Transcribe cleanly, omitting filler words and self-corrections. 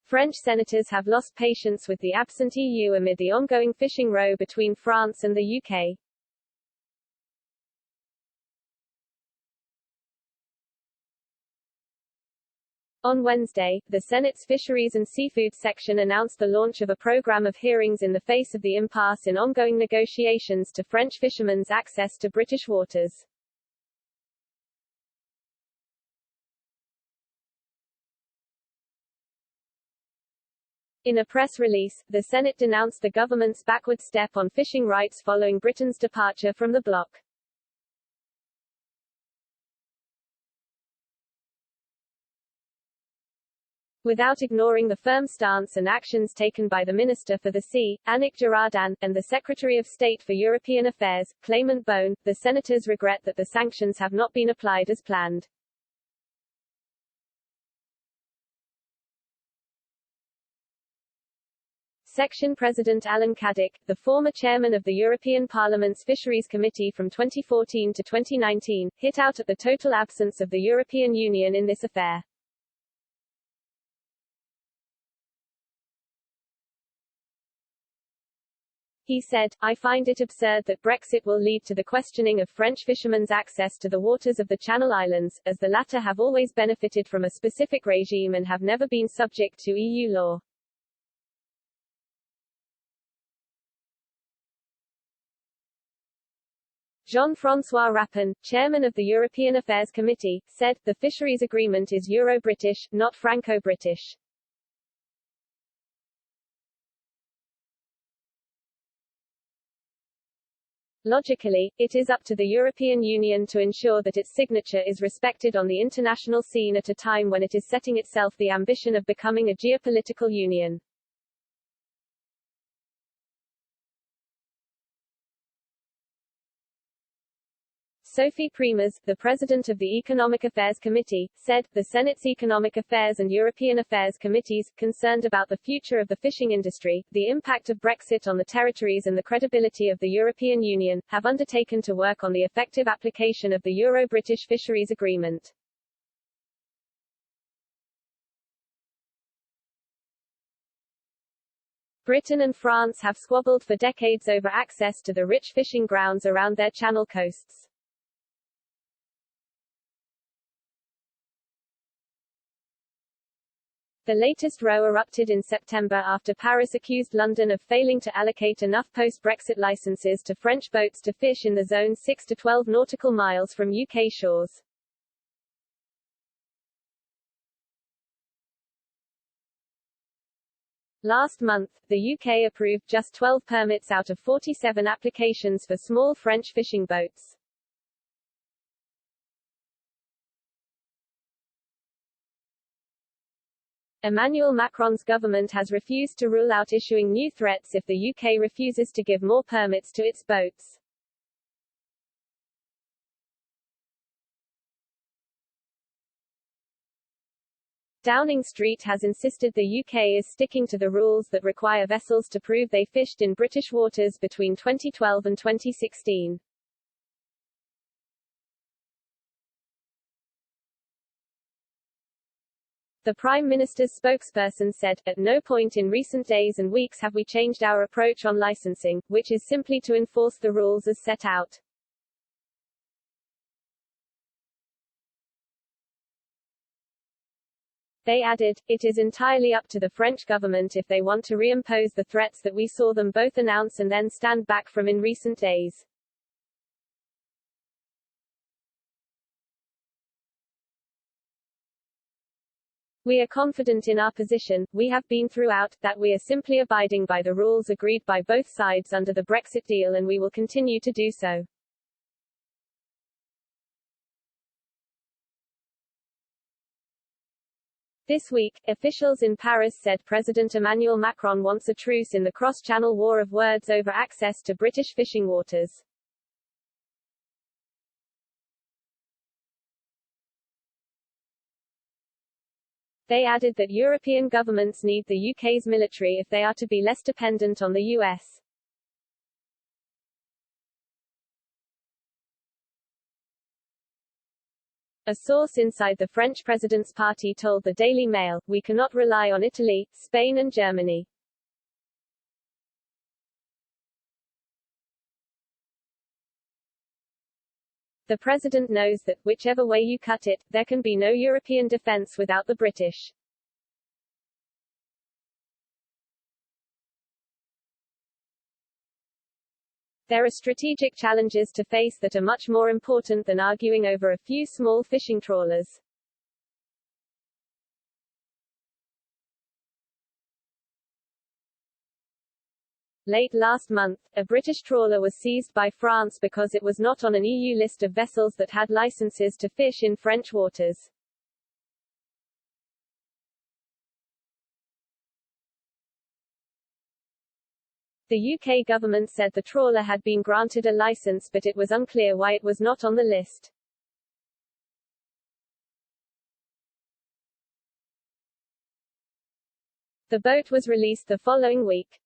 French senators have lost patience with the absent EU amid the ongoing fishing row between France and the UK. On Wednesday, the Senate's Fisheries and Seafood section announced the launch of a program of hearings in the face of the impasse in ongoing negotiations to French fishermen's access to British waters. In a press release, the Senate denounced the government's backward step on fishing rights following Britain's departure from the bloc. Without ignoring the firm stance and actions taken by the Minister for the Sea, Annick Girardin, and the Secretary of State for European Affairs, Clement Beaune, the senators regret that the sanctions have not been applied as planned. Section President Alan Caddick, the former chairman of the European Parliament's Fisheries Committee from 2014 to 2019, hit out at the total absence of the European Union in this affair. He said, "I find it absurd that Brexit will lead to the questioning of French fishermen's access to the waters of the Channel Islands, as the latter have always benefited from a specific regime and have never been subject to EU law." Jean-François Rapin, chairman of the European Affairs Committee, said, "The fisheries agreement is Euro-British, not Franco-British." Logically, it is up to the European Union to ensure that its signature is respected on the international scene at a time when it is setting itself the ambition of becoming a geopolitical union. Sophie Primas, the president of the Economic Affairs Committee, said, "The Senate's Economic Affairs and European Affairs Committees, concerned about the future of the fishing industry, the impact of Brexit on the territories and the credibility of the European Union, have undertaken to work on the effective application of the Euro-British Fisheries Agreement." Britain and France have squabbled for decades over access to the rich fishing grounds around their channel coasts. The latest row erupted in September after Paris accused London of failing to allocate enough post-Brexit licenses to French boats to fish in the zone 6 to 12 nautical miles from UK shores. Last month, the UK approved just 12 permits out of 47 applications for small French fishing boats. Emmanuel Macron's government has refused to rule out issuing new threats if the UK refuses to give more permits to its boats. Downing Street has insisted the UK is sticking to the rules that require vessels to prove they fished in British waters between 2012 and 2016. The Prime Minister's spokesperson said, "At no point in recent days and weeks have we changed our approach on licensing, which is simply to enforce the rules as set out." They added, "It is entirely up to the French government if they want to reimpose the threats that we saw them both announce and then stand back from in recent days." "We are confident in our position, we have been throughout, that we are simply abiding by the rules agreed by both sides under the Brexit deal and we will continue to do so." This week, officials in Paris said President Emmanuel Macron wants a truce in the cross-channel war of words over access to British fishing waters. They added that European governments need the UK's military if they are to be less dependent on the US. A source inside the French president's party told the Daily Mail, "We cannot rely on Italy, Spain and Germany." The president knows that, whichever way you cut it, there can be no European defense without the British. There are strategic challenges to face that are much more important than arguing over a few small fishing trawlers. Late last month, a British trawler was seized by France because it was not on an EU list of vessels that had licenses to fish in French waters. The UK government said the trawler had been granted a license, but it was unclear why it was not on the list. The boat was released the following week.